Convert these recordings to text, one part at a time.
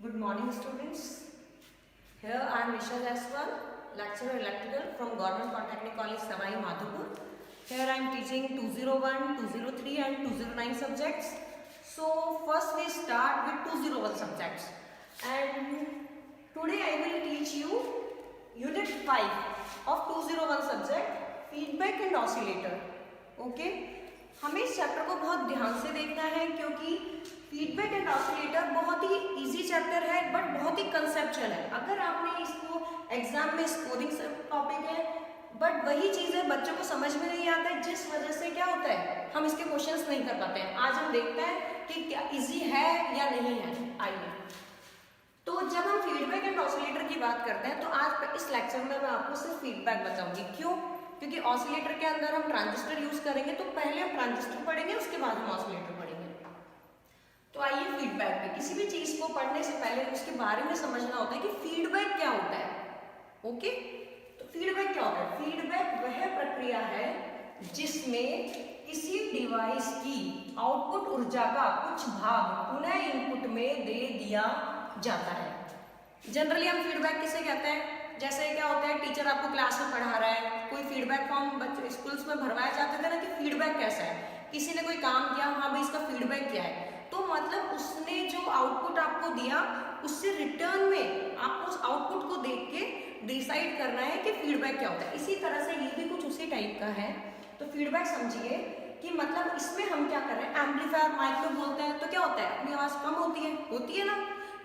Good morning, students. Here I am Nisha Jaiswal, lecturer electrical from Government Polytechnic College, Savai Madhupur. Here I am teaching 201, 203 and 209 subjects. So first we start with 201 subjects. And today I will teach you Unit 5 of 201 subject, Feedback and Oscillator. Okay? हमें इस chapter को बहुत ध्यान से देखना है क्योंकि feedback and oscillator बहुत ही इजी चैप्टर है बट बहुत ही कंसेप्चुअल है। अगर आपने इसको एग्जाम में स्कोरिंग टॉपिक है बट वही चीज़ें बच्चों को समझ में नहीं आता है, जिस वजह से क्या होता है हम इसके क्वेश्चंस नहीं कर पाते हैं। आज हम देखते हैं कि क्या इजी है या नहीं है। आइए, तो जब हम फीडबैक एंड ऑसिलेटर की बात करते हैं तो आज इस लेक्चर में मैं आपको सिर्फ फीडबैक बताऊंगी। क्यों? क्योंकि ऑसिलेटर के अंदर हम ट्रांजिस्टर यूज करेंगे, तो पहले हम ट्रांजिस्टर पढ़ेंगे, उसके बाद हम ऑसिलेटर पढ़ेंगे। तो आइए फीडबैक पे, किसी भी चीज को पढ़ने से पहले उसके बारे में समझना होता है कि फीडबैक क्या होता है। ओके, तो फीडबैक क्या होता है? फीडबैक वह प्रक्रिया है जिसमें किसी डिवाइस की आउटपुट ऊर्जा का कुछ भाग पुनः इनपुट में दे दिया जाता है। जनरली हम फीडबैक किसे कहते हैं? जैसे क्या होता है, टीचर आपको क्लास में पढ़ा रहा है, कोई फीडबैक फॉर्म बच्चे स्कूल्स में भरवाया जाते थे ना कि फीडबैक कैसा है, किसी ने कोई काम किया, हाँ भाई इसका फीडबैक क्या है। तो मतलब उसने जो आउटपुट आपको दिया उससे रिटर्न में आपको उस आउटपुट को देख के डिसाइड करना है कि फीडबैक क्या होता है। इसी तरह से ये भी कुछ उसी टाइप का है। तो फीडबैक समझिए कि मतलब इसमें हम क्या कर रहे हैं, एम्पलीफायर माइक को बोलते हैं तो क्या होता है, अपनी आवाज कम होती है ना।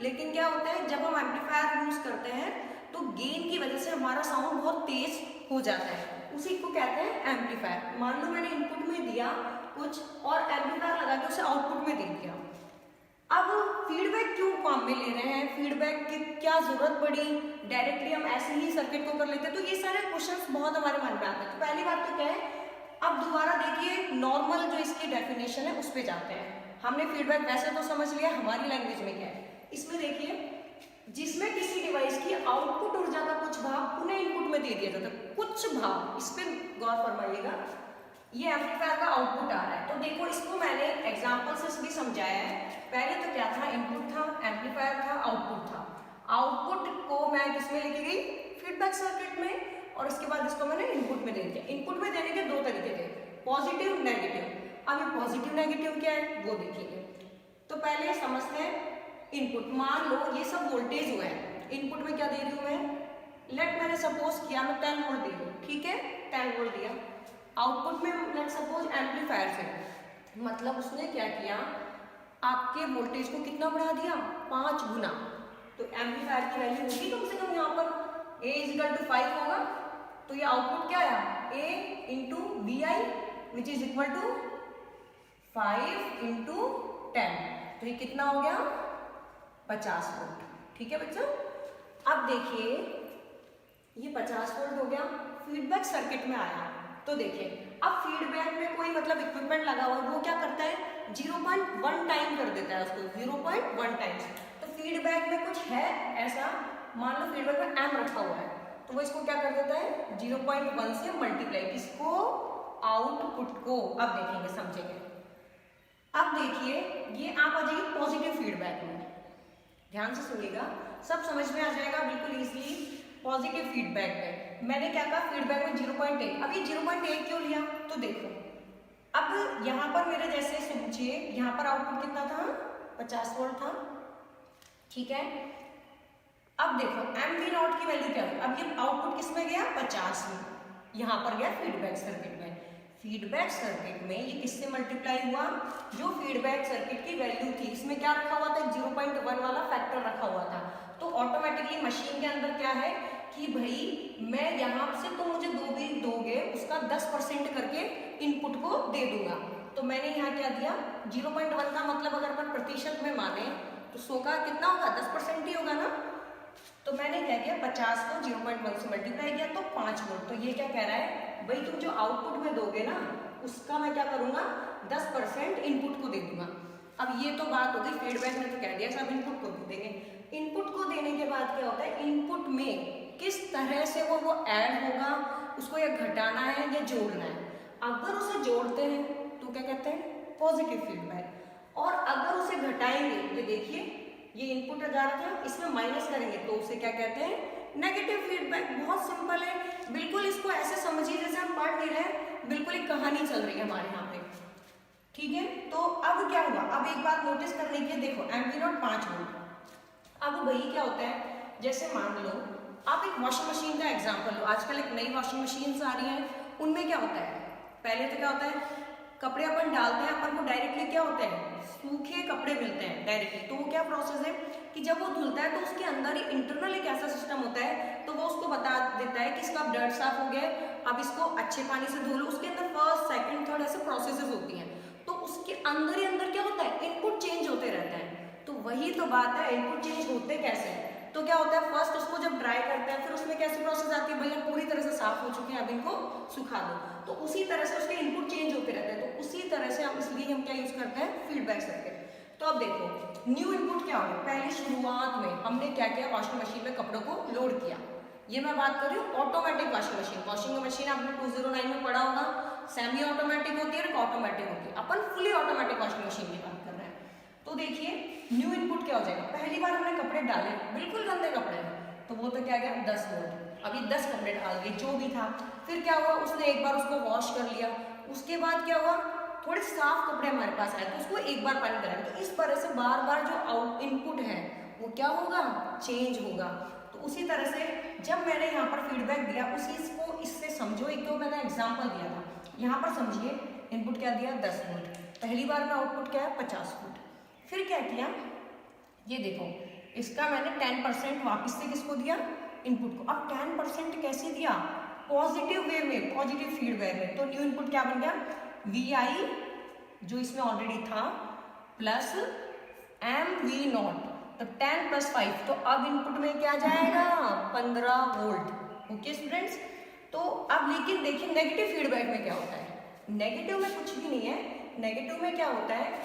लेकिन क्या होता है, जब हम एम्पलीफायर यूज करते हैं तो गेन की वजह से हमारा साउंड बहुत तेज हो जाता है, उसी को कहते हैं एम्पलीफायर। मान लो मैंने इनपुट में दिया कुछ और एम्पलीफायर लगा के उसे आउटपुट में दे दिया। अब फीडबैक क्यों काम में ले रहे हैं, फीडबैक की क्या जरूरत पड़ी, डायरेक्टली हम ऐसे ही सर्किट को कर लेते हैं। तो ये सारे क्वेश्चंस बहुत हमारे मन में आते हैं। तो पहली बात तो क्या है, अब दोबारा देखिए नॉर्मल जो इसकी डेफिनेशन है उस पर जाते हैं। हमने फीडबैक वैसे तो समझ लिया, हमारी लैंग्वेज में क्या है। इसमें देखिए, जिसमें किसी डिवाइस की आउटपुट ऊर्जा का कुछ भाग पुनः इनपुट में दे दिया जाता है। कुछ भाग, इस पे गौर फरमाइएगा। ये एम्पलीफायर का आउटपुट आ रहा है, तो देखो इसको मैंने एग्जांपल से भी समझाया है। पहले तो क्या था, इनपुट था, एम्पलीफायर था, आउटपुट था। आउटपुट को मैं किसमें लेके गई, फीडबैक सर्किट में, और उसके बाद इसको मैंने इनपुट में दे दिया। इनपुट में देने के दो तरीके थे, पॉजिटिव नेगेटिव। अब ये पॉजिटिव नेगेटिव क्या है वो देखिए। तो पहले समझते हैं इनपुट। मान लो ये सब वोल्टेज हुआ है, इनपुट में क्या दे रही हूँ मैं, लेट मैंने सपोज किया मैं 10 वोल्ट दे रही हूँ, ठीक है 10 वोल्ट दिया। आउटपुट में लेट सपोज एम्पलीफायर से, मतलब उसने क्या किया, आपके वोल्टेज को कितना बढ़ा दिया, 5 गुना। तो एम्पलीफायर की वैल्यू होगी कम से कम यहाँ पर A = 5 होगा। तो ये आउटपुट क्या आया, A × VI which is equal to 5 × 10। तो ये कितना हो गया, 50 वोल्ट। ठीक है बच्चों, अब देखिए ये 50 वोल्ट हो गया, फीडबैक सर्किट में आया। तो देखिए अब फीडबैक में कोई मतलब इक्विपमेंट लगा हुआ है, वो क्या करता है 0.1 टाइम कर देता है उसको, 0.1 टाइम्स। तो फीडबैक में कुछ है ऐसा, मान लो फीडबैक में m रखा हुआ है, तो वो इसको क्या कर देता है 0.1 से मल्टीप्लाई, किसको, आउटपुट को। अब देखेंगे समझेंगे। अब देखिए ये आप आ जाइए पॉजिटिव फीडबैक में, ध्यान से सुनिएगा, सब समझ में आ जाएगा बिल्कुल इजीली। पॉजिटिव फीडबैक में मैंने क्या कहा, फीडबैक में 0.1। अब ये 0.1 क्यों लिया, तो देखो अब यहाँ पर मेरे जैसे समझिए, यहाँ पर आउटपुट कितना था, 50 वोल्ट था, ठीक है। अब देखो mV0 की वैल्यू क्या है, अब ये आउटपुट किस में गया, 50 में, यहाँ पर गया फीडबैक सर्किट में। फीडबैक सर्किट में ये किससे मल्टीप्लाई हुआ, जो फीडबैक सर्किट की वैल्यू थी इसमें क्या रखा हुआ था, 0.1 वाला फैक्टर रखा हुआ था। तो ऑटोमेटिकली मशीन के अंदर क्या है कि भाई मैं यहाँ से तो मुझे दो भी दोगे उसका 10% करके इनपुट को दे दूंगा। तो मैंने यहाँ क्या दिया 0.1 का मतलब अगर अपन प्रतिशत में माने तो 100 का कितना होगा, 10% ही होगा ना। तो मैंने क्या किया, 50 को 0.1 से मल्टीप्लाई किया तो 5 वोल्ट। तो ये क्या कह रहा है, भाई तुम जो आउटपुट में दोगे ना उसका मैं क्या करूंगा, 10% इनपुट को दे दूंगा। अब ये तो बात हो गई, फीडबैक में तो कह दिया सब इनपुट को दे देंगे। इनपुट को देने के बाद क्या होता है, इनपुट में किस तरह से वो ऐड होगा, उसको या घटाना है या जोड़ना है। अगर उसे जोड़ते हैं तो क्या कहते हैं, पॉजिटिव फीडबैक, और अगर उसे घटाएंगे, ये देखिए ये इनपुट जा रहा था, इसमें माइनस करेंगे तो उसे क्या कहते हैं, नेगेटिव फीडबैक। बहुत सिंपल है, बिल्कुल इसको ऐसे समझिए जैसे हम पढ़ नहीं रहे, बिल्कुल एक कहानी चल रही है हमारे यहाँ पे, ठीक है। तो अब क्या हुआ, अब एक बात नोटिस करने की, देखो एमपी नॉट 5 वोल्ट। अब वही क्या होता है, जैसे मान लो आप एक वॉशिंग मशीन का एग्जांपल लो, आजकल एक नई वॉशिंग मशीन आ रही है, उनमें क्या होता है, पहले तो क्या होता है, कपड़े अपन डालते हैं, अपन को डायरेक्टली क्या होते हैं, सूखे कपड़े मिलते हैं डायरेक्टली। तो वो क्या प्रोसेस है कि जब वो धुलता है तो उसके अंदर ही इंटरनल एक ऐसा सिस्टम होता है, तो वो उसको बता देता है कि इसका डर्ट साफ हो गया, अब इसको अच्छे पानी से धो लो। उसके अंदर फर्स्ट सेकंड थर्ड ऐसे प्रोसेसेस होती हैं, तो उसके अंदर ही अंदर क्या होता है, इनपुट चेंज होते रहते हैं। तो वही तो बात है, इनपुट चेंज होते कैसे हैं, तो क्या होता है, फर्स्ट उसको जब ड्राई करते हैं, फिर उसमें कैसी प्रोसेस आती है, भैया पूरी तरह से साफ हो चुके हैं, अब इनको सुखा दो। तो उसी तरह से उसके इनपुट चेंज होते रहते हैं। तो उसी तरह से हम, इसलिए हम क्या यूज करते हैं, फीडबैक सर्किट। तो अब देखो न्यू इनपुट क्या होगा, पहले शुरुआत में हमने क्या किया, वॉशिंग मशीन में कपड़ों को लोड किया। ये मैं बात कर रही हूँ automatic washing machine. Washing machine आपने 209 में पढ़ा होगा, सेमी ऑटोमेटिक होती है और ऑटोमेटिक होती है, अपन फुली ऑटोमेटिक वॉशिंग मशीन की बात कर रहे हैं। तो देखिए न्यू इनपुट क्या हो जाएगा, पहली बार हमने कपड़े डाले, बिल्कुल गंदे कपड़े हैं, तो वो तो क्या गया 10 वोल्ट, अभी 10 कपड़े डाल दिए जो भी था। फिर क्या हुआ, उसने एक बार उसको वॉश कर लिया, उसके बाद क्या हुआ, थोड़े साफ कपड़े हमारे पास आए तो उसको एक बार पानी कराया। तो इस तरह से बार बार जो आउट इनपुट है वो क्या होगा, चेंज होगा। तो उसी तरह से जब मैंने यहाँ पर फीडबैक दिया, उसी को इससे समझो, एक तो मैंने एग्जाम्पल दिया था, यहाँ पर समझिए इनपुट क्या दिया 10 वोल्ट, पहली बार में आउटपुट क्या है 50 वोल्ट। फिर क्या किया, ये देखो इसका मैंने 10% वापस से किसको दिया, इनपुट को। अब 10% कैसे दिया, पॉजिटिव वे में, पॉजिटिव फीडबैक में। तो न्यू इनपुट क्या बन गया, VI जो इसमें ऑलरेडी था प्लस MV0, तो 10 + 5, तो अब इनपुट में क्या जाएगा 15 वोल्ट। ओके स्टूडेंट्स, तो अब लेकिन देखिए नेगेटिव फीडबैक में क्या होता है, नेगेटिव में कुछ भी नहीं है। नेगेटिव में क्या होता है,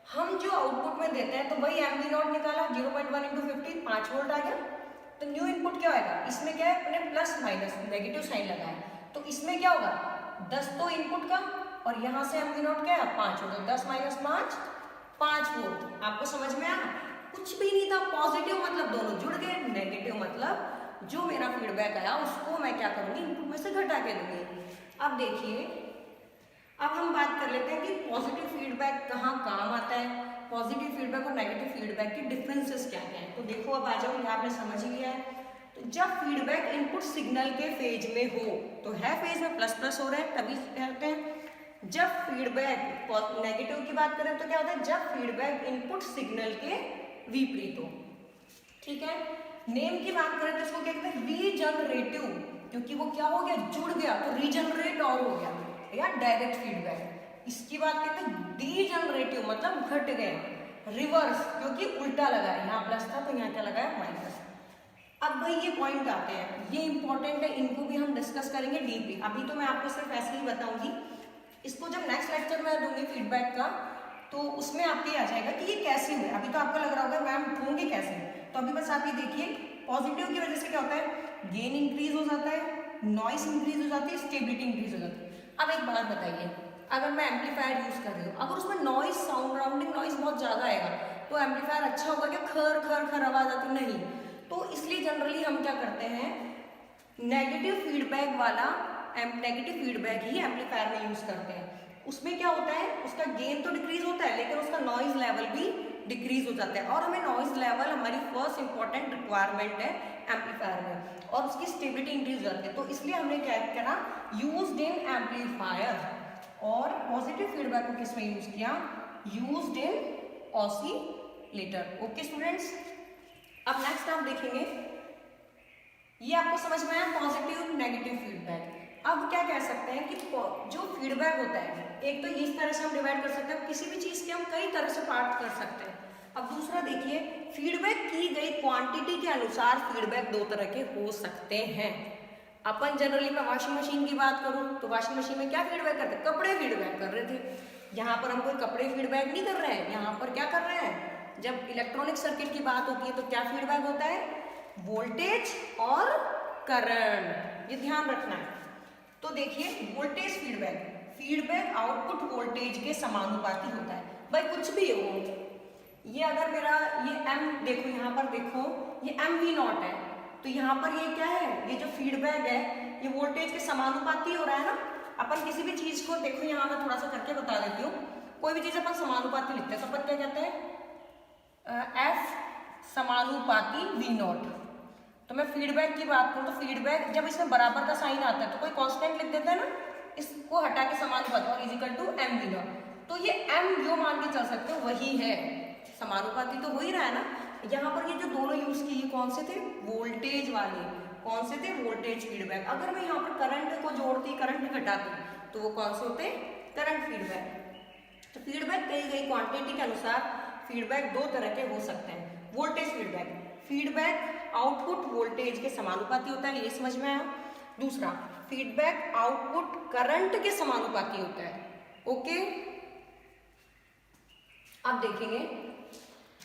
हम जो आउटपुट में देते हैं तो वही MV0 निकाला, 0.1 × 50 5 वोल्ट आ गया। तो न्यू इनपुट क्या होगा, इसमें क्या है, अपने प्लस माइनस नेगेटिव साइन लगाया, तो इसमें क्या होगा 10 तो इनपुट का, और यहाँ से MV0 क्या है 5 होगा, 10 - 5 5 वोल्ट। आपको समझ में आया, कुछ भी नहीं था, पॉजिटिव मतलब दोनों जुड़ गए, नेगेटिव मतलब जो मेरा फीडबैक आया उसको मैं क्या करूंगी, इनपुट में से घटा के दूंगी। अब देखिए, अब हम बात कर लेते हैं कि पॉजिटिव फीडबैक कहाँ काम आता है, पॉजिटिव फीडबैक और नेगेटिव फीडबैक के डिफरेंसेस क्या क्या हैं। तो देखो अब आ जाओ, आपने समझ लिया है। तो जब फीडबैक इनपुट सिग्नल के फेज में हो, तो है फेज में प्लस हो रहा है तभी कहते हैं। जब फीडबैक नेगेटिव की बात करें तो क्या होता है, जब फीडबैक इनपुट सिग्नल के विपरीत हो, ठीक है। नेम की बात करें तो इसको क्या कहते हैं, रीजनरेटिव, क्योंकि वो क्या हो गया, जुड़ गया, तो रीजनरेट और हो गया, या डायरेक्ट फीडबैक। इसकी बात करते हैं डीजनरेटिव, मतलब घट गए, रिवर्स, क्योंकि उल्टा लगा है, यहाँ प्लस था तो यहाँ क्या लगा है माइनस। अब भाई ये पॉइंट आते हैं, ये इंपॉर्टेंट है, इनको भी हम डिस्कस करेंगे डीपली। अभी तो मैं आपको सिर्फ ऐसे ही बताऊंगी, इसको जब नेक्स्ट लेक्चर में दूंगी फीडबैक का, तो उसमें आपके आ जाएगा कि ये कैसे हुए। अभी तो आपको लग रहा होगा मैम होंगे कैसे, तो अभी बस आप ये देखिए, पॉजिटिव की वजह से क्या होता है, गेन इंक्रीज हो जाता है, नॉइस इंक्रीज हो जाती है, स्टेबिलिटी इंक्रीज हो जाती है। अब एक बात बताइए, अगर मैं एम्पलीफायर यूज कर रही हूँ, अगर उसमें नॉइस, साउंड राउंडिंग नॉइस बहुत ज्यादा आएगा, तो एम्पलीफायर अच्छा होगा क्या, खर खर खर आवाज आती नहीं। तो इसलिए जनरली हम क्या करते हैं, नेगेटिव फीडबैक वाला नेगेटिव फीडबैक ही एम्पलीफायर में यूज करते हैं। उसमें क्या होता है, उसका गेन तो डिक्रीज होता है, लेकिन उसका नॉइज लेवल भी डिक्रीज हो जाता है। और हमें नॉइज लेवल, हमारी फर्स्ट इंपॉर्टेंट रिक्वायरमेंट है एम्पलीफायर में, और उसकी स्टेबिलिटी इंक्रीज हो जाती है। तो इसलिए हमने क्या करा, यूज्ड इन एम्पलीफायर। और पॉजिटिव फीडबैक को किसमें यूज किया, used in oscillator. Okay students, अब नेक्स्ट आप देखेंगे, ये आपको समझ में आया पॉजिटिव नेगेटिव फीडबैक। अब क्या कह सकते हैं कि जो फीडबैक होता है, एक तो इस तरह से हम डिवाइड कर सकते हैं, किसी भी चीज के हम कई तरह से पार्ट कर सकते हैं। अब दूसरा देखिए, फीडबैक की गई क्वांटिटी के अनुसार फीडबैक दो तरह के हो सकते हैं। अपन जनरली मैं वॉशिंग मशीन की बात करूं तो वॉशिंग मशीन में क्या फीडबैक करते हैं, कपड़े फीडबैक कर रहे थे। यहाँ पर हम कोई कपड़े फीडबैक नहीं कर रहे हैं, यहाँ पर क्या कर रहे हैं, जब इलेक्ट्रॉनिक सर्किट की बात होती है तो क्या फीडबैक होता है, वोल्टेज और करंट, ये ध्यान रखना है। तो देखिए voltage feedback, feedback output voltage के समानुपाती होता है। भाई कुछ भी हो, ये अगर मेरा ये M देखो, यहाँ पर देखो ये MV0 है, तो यहाँ पर ये क्या है, ये जो फीडबैक है ये वोल्टेज के समानुपाती हो रहा है ना। अपन किसी भी चीज को देखो, यहाँ मैं थोड़ा सा करके बता देती हूँ, कोई भी चीज अपन समानुपाती लिखते हैं तो अपन क्या कहते हैं, F समानुपाती V0। तो मैं फीडबैक की बात करूँ तो फीडबैक जब इसमें बराबर का साइन आता है तो कोई कांस्टेंट लिख देते हैं ना, इसको हटा के समानुपाती और इजिकल टू MV0। तो ये M जो मान के चल सकते हो वही है, समानुपाती तो हो ही रहा है ना। यहाँ पर ये जो दोनों यूज किए ये कौन से थे, वोल्टेज वाले, कौन से थे, वोल्टेज फीडबैक। अगर मैं यहाँ पर करंट को जोड़ती, करंट घटाती तो वो कौन से होते, करंट फीडबैक। तो फीडबैक कही गई क्वांटिटी के अनुसार फीडबैक दो तरह के हो सकते हैं। Voltage feedback, feedback output voltage के समानुपाती होता है, ये समझ में आया। दूसरा, फीडबैक आउटपुट करंट के समानुपाती होता है। ओके, अब देखेंगे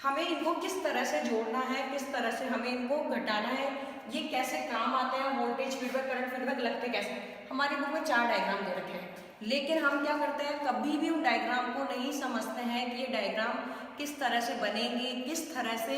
हमें इनको किस तरह से जोड़ना है, किस तरह से हमें इनको घटाना है, ये कैसे काम आते हैं, वोल्टेज फीडबैक, करंट फीडबैक लगते कैसे। हमारी बुक में 4 डायग्राम दे रखे हैं, लेकिन हम क्या करते हैं, कभी भी उन डायग्राम को नहीं समझते हैं कि ये डायग्राम किस तरह से बनेंगे, किस तरह से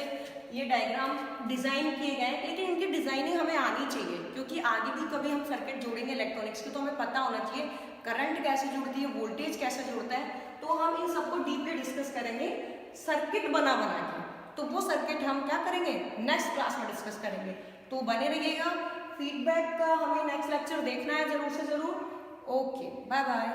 ये डायग्राम डिज़ाइन किए गए हैं। लेकिन इनकी डिज़ाइनिंग हमें आनी चाहिए, क्योंकि आगे भी कभी हम सर्किट जोड़ेंगे इलेक्ट्रॉनिक्स की तो हमें पता होना चाहिए करंट कैसे जुड़ती है, वोल्टेज कैसे जुड़ता है। तो हम इन सबको डीपली डिस्कस करेंगे सर्किट बना के। तो वो सर्किट हम क्या करेंगे, नेक्स्ट क्लास में डिस्कस करेंगे, तो बने रहिएगा। फीडबैक का हमें नेक्स्ट लेक्चर देखना है जरूर से जरूर। Okay, bye bye.